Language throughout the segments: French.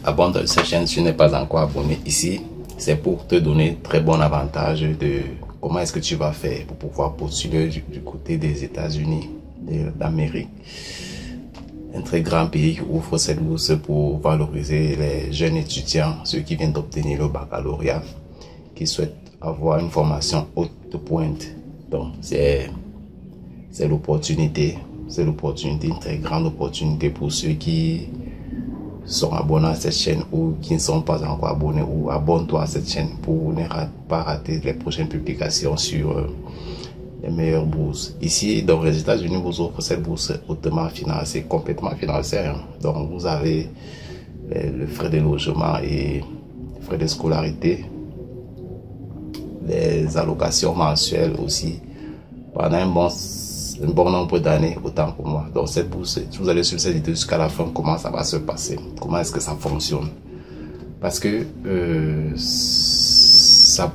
abonne à cette chaîne si tu n'es pas encore abonné. Ici, c'est pour te donner très bon avantage de comment est-ce que tu vas faire pour pouvoir postuler du côté des États-Unis d'Amérique. Un très grand pays qui offre cette bourse pour valoriser les jeunes étudiants, ceux qui viennent d'obtenir le baccalauréat, qui souhaitent avoir une formation haute de pointe. Donc, c'est l'opportunité, une très grande opportunité pour ceux qui sont abonnés à cette chaîne ou qui ne sont pas encore abonnés, ou abonne-toi à cette chaîne pour ne pas rater les prochaines publications sur les meilleures bourses. Ici, dans les États-Unis, vous offrez cette bourse hautement financée, complètement financée. Donc, vous avez le frais de logement et les frais de scolarité, les allocations mensuelles aussi, pendant un bon nombre d'années, autant pour moi. Donc, cette bourse, vous allez sur cette vidéo jusqu'à la fin, comment ça va se passer, comment est-ce que ça fonctionne. Parce que ça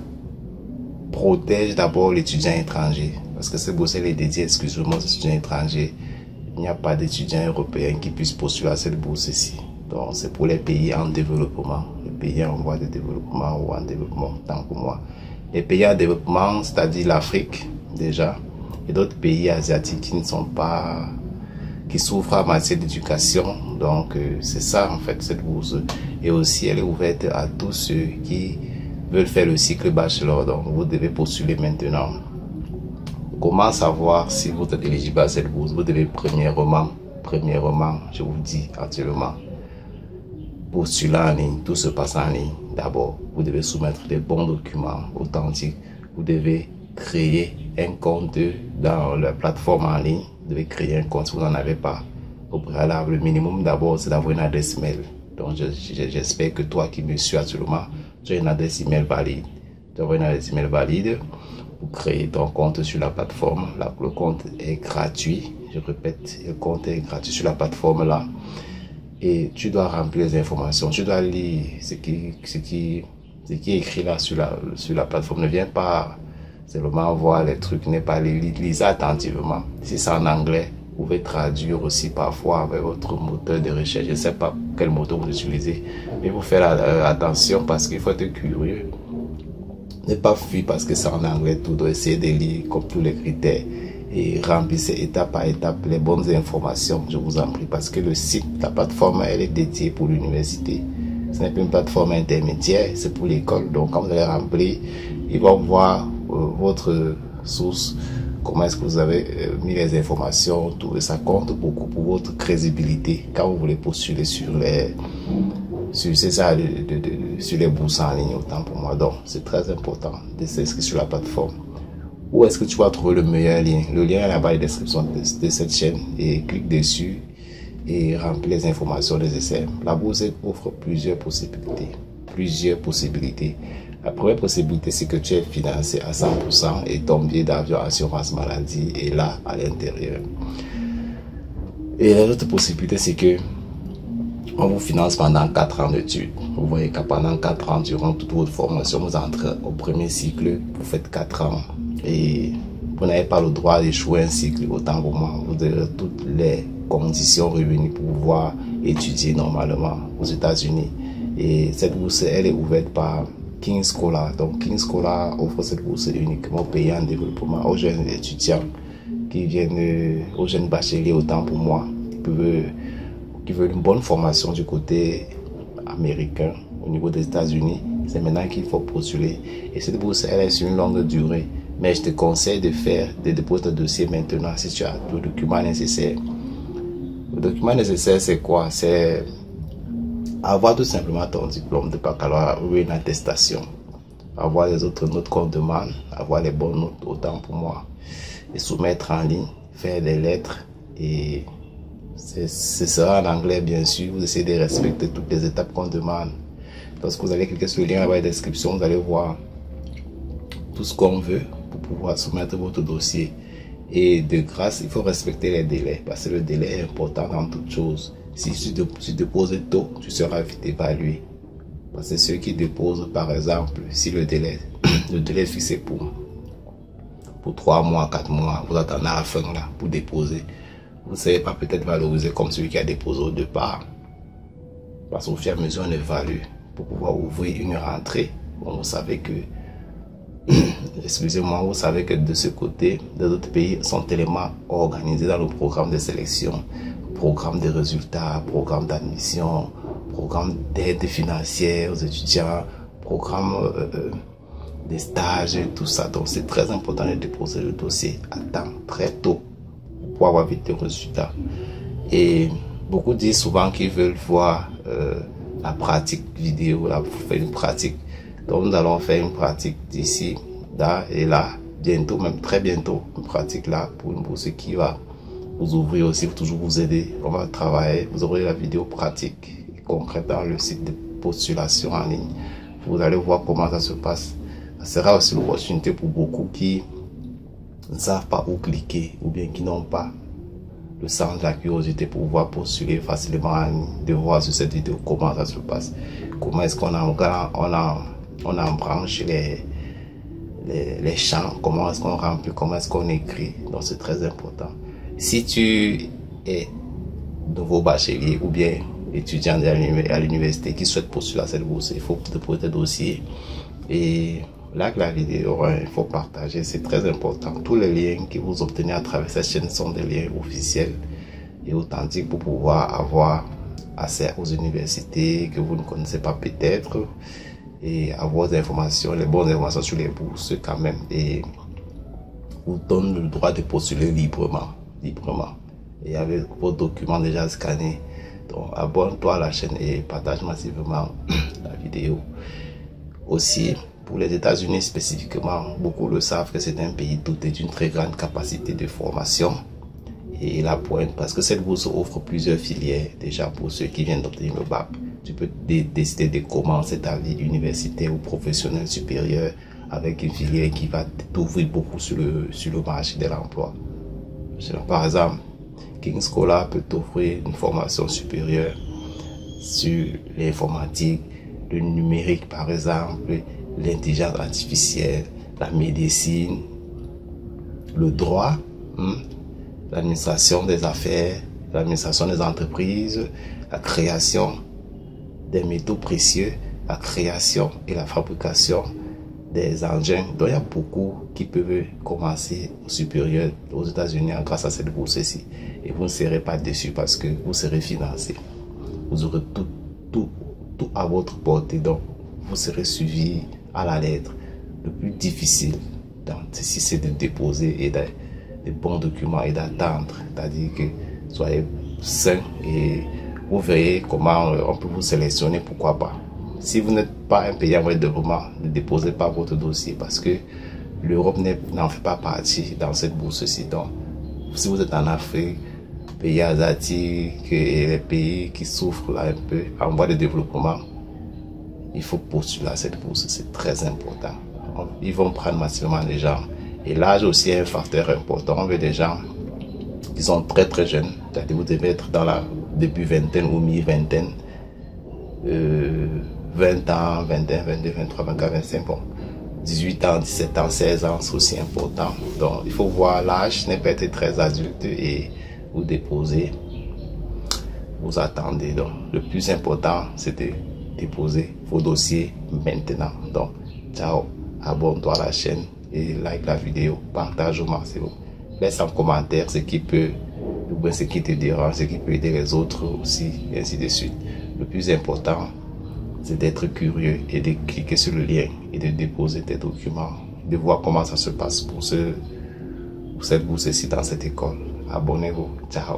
protège d'abord l'étudiant étranger, parce que cette bourse elle est dédiée exclusivement aux étudiants étrangers. Il n'y a pas d'étudiants européens qui puissent postuler à cette bourse ici. Donc c'est pour les pays en développement, les pays en voie de développement ou en développement, tant que moi. Les pays en développement, c'est-à-dire l'Afrique déjà, et d'autres pays asiatiques qui ne sont pas, qui souffrent en matière d'éducation. Donc c'est ça en fait cette bourse. Et aussi elle est ouverte à tous ceux qui veulent faire le cycle bachelor. Donc vous devez postuler maintenant. Comment savoir si vous êtes éligible à cette bourse? Vous devez premièrement, je vous dis actuellement, postuler en ligne. Tout se passe en ligne. D'abord, vous devez soumettre des bons documents authentiques. Vous devez créer un compte dans la plateforme en ligne. Vous devez créer un compte si vous n'en avez pas. Au préalable, le minimum d'abord, c'est d'avoir une adresse mail. Donc j'espère que toi qui me suis actuellement, tu as une adresse email valide. Tu as une adresse email valide pour créer ton compte sur la plateforme. Là, le compte est gratuit. Je répète, le compte est gratuit sur la plateforme là. Et tu dois remplir les informations. Tu dois lire ce qui est écrit là sur la plateforme. Ne viens pas seulement voir les trucs, n'est pas lire attentivement. Si c'est en anglais, vous pouvez traduire aussi parfois avec votre moteur de recherche. Je ne sais pas quel moteur vous utilisez, mais vous faites attention parce qu'il faut être curieux. Ne pas fuir parce que c'est en anglais, tout doit essayer de lire comme tous les critères et remplissez étape par étape les bonnes informations, je vous en prie, parce que le site, la plateforme, elle est dédiée pour l'université. Ce n'est pas une plateforme intermédiaire, c'est pour l'école. Donc quand vous allez remplir, ils vont voir votre source, comment est-ce que vous avez mis les informations, tout, et ça compte beaucoup pour votre crédibilité quand vous voulez postuler sur les bourses en ligne, autant pour moi. Donc c'est très important de s'inscrire sur la plateforme. Où est-ce que tu vas trouver le meilleur lien? Le lien est là-bas dans la description de cette chaîne, et clique dessus et remplis les informations nécessaires. La bourse offre plusieurs possibilités. La première possibilité, c'est que tu es financé à 100% et ton billet d'avion, assurance maladie est là à l'intérieur. Et l'autre possibilité, c'est que on vous finance pendant 4 ans d'études. Vous voyez que pendant 4 ans, durant toute votre formation, vous entrez au premier cycle, vous faites 4 ans. Et vous n'avez pas le droit d'échouer un cycle, autant pour moi. Vous avez toutes les conditions réunies pour pouvoir étudier normalement aux États-Unis. Et cette bourse, elle est ouverte par King Scholar. Donc King Scholar offre cette bourse uniquement payée en développement aux jeunes étudiants qui viennent, aux jeunes bacheliers, autant pour moi, qui veulent une bonne formation du côté américain au niveau des États-Unis. C'est maintenant qu'il faut postuler. Et cette bourse, elle est sur une longue durée. Mais je te conseille de déposer ton dossier maintenant si tu as le document nécessaire. Le document nécessaire, c'est quoi? C'est avoir tout simplement ton diplôme de baccalauréat ou une attestation. Avoir les autres notes qu'on demande, avoir les bonnes notes, autant pour moi. Et soumettre en ligne, faire des lettres. Et ce sera en anglais, bien sûr. Vous essayez de respecter toutes les étapes qu'on demande. Lorsque vous allez cliquer sur le lien dans la description, vous allez voir tout ce qu'on veut pour pouvoir soumettre votre dossier. Et de grâce, il faut respecter les délais, parce que le délai est important dans toute chose. Si tu déposes tôt, tu seras vite évalué. Parce que ceux qui déposent, par exemple, si le délai est fixé pour 3 mois, 4 mois, vous attendez à la fin là pour déposer. Vous ne serez pas peut-être valorisé comme celui qui a déposé au départ. Parce qu'au fur et à mesure, on évalue pour pouvoir ouvrir une rentrée. Bon, vous savez que, excusez-moi, vous savez que de ce côté, les autres pays sont tellement organisés dans le programme de sélection, programme de résultats, programme d'admission, programme d'aide financière aux étudiants, programme des stages et tout ça. Donc c'est très important de déposer le dossier à temps, très tôt, pour avoir vite des résultats. Et beaucoup disent souvent qu'ils veulent voir la pratique vidéo, là, pour faire une pratique. Donc nous allons faire une pratique d'ici, là et là, bientôt, même très bientôt, une pratique là pour une bourse qui va vous ouvrir aussi, pour toujours vous aider. On va travailler, vous aurez la vidéo pratique et concrète dans le site de postulation en ligne. Vous allez voir comment ça se passe. Ça sera aussi l'opportunité pour beaucoup qui ne savent pas où cliquer ou bien qui n'ont pas le sens de la curiosité pour pouvoir postuler facilement en ligne, de voir sur cette vidéo comment ça se passe. Comment est-ce qu'on embranche les champs, comment est-ce qu'on remplit, comment est-ce qu'on écrit. Donc c'est très important. Si tu es nouveau bachelier ou bien étudiant à l'université qui souhaite postuler à cette bourse, il faut déposer tes dossiers. Et là que la vidéo, il faut partager, c'est très important. Tous les liens que vous obtenez à travers cette chaîne sont des liens officiels et authentiques pour pouvoir avoir accès aux universités que vous ne connaissez pas peut-être et avoir des informations, les bonnes informations sur les bourses quand même, et vous donne le droit de postuler librement et avec vos documents déjà scannés. Donc abonne-toi à la chaîne et partage massivement la vidéo. Aussi, pour les États-Unis spécifiquement, beaucoup le savent que c'est un pays doté d'une très grande capacité de formation et la pointe, parce que cette bourse offre plusieurs filières. Déjà pour ceux qui viennent d'obtenir le bac, tu peux décider de commencer ta vie universitaire ou professionnelle supérieure avec une filière qui va t'ouvrir beaucoup sur le marché de l'emploi. Par exemple, King's Scholar peut t'offrir une formation supérieure sur l'informatique, le numérique par exemple, l'intelligence artificielle, la médecine, le droit, l'administration des affaires, l'administration des entreprises, la création des métaux précieux, la création et la fabrication des engins. Donc il y a beaucoup qui peuvent commencer au supérieur aux États-Unis grâce à cette bourse-ci. Et vous ne serez pas déçus parce que vous serez financé. Vous aurez tout à votre portée. Donc vous serez suivi à la lettre. Le plus difficile dans ceci, c'est de déposer et des bons documents et d'attendre. C'est-à-dire que soyez sains et vous verrez comment on peut vous sélectionner, pourquoi pas. Si vous n'êtes pas un pays en voie de développement, ne déposez pas votre dossier parce que l'Europe n'en fait pas partie dans cette bourse-ci. Donc, si vous êtes en Afrique, pays asiatiques et les pays qui souffrent là un peu en voie de développement, il faut postuler à cette bourse, c'est très important. Ils vont prendre massivement les gens. Et l'âge aussi est un facteur important. On veut des gens qui sont très jeunes. C'est-à-dire vous devez être dans la début vingtaine ou mi-vingtaine. 20 ans, 21, 22, 23, 24, 25, bon. 18 ans, 17 ans, 16 ans, c'est aussi important. Donc, il faut voir l'âge, n'est pas être très adulte et vous déposez, vous attendez. Donc, le plus important, c'est de déposer vos dossiers maintenant. Donc, ciao, abonne-toi à la chaîne et like la vidéo, partage au maximum. Laisse en commentaire ce qui peut, ou bien ce qui te dérange, ce qui peut aider les autres aussi, et ainsi de suite. Le plus important, c'est d'être curieux et de cliquer sur le lien et de déposer tes documents, de voir comment ça se passe pour cette bourse-ci dans cette école. Abonnez-vous. Ciao.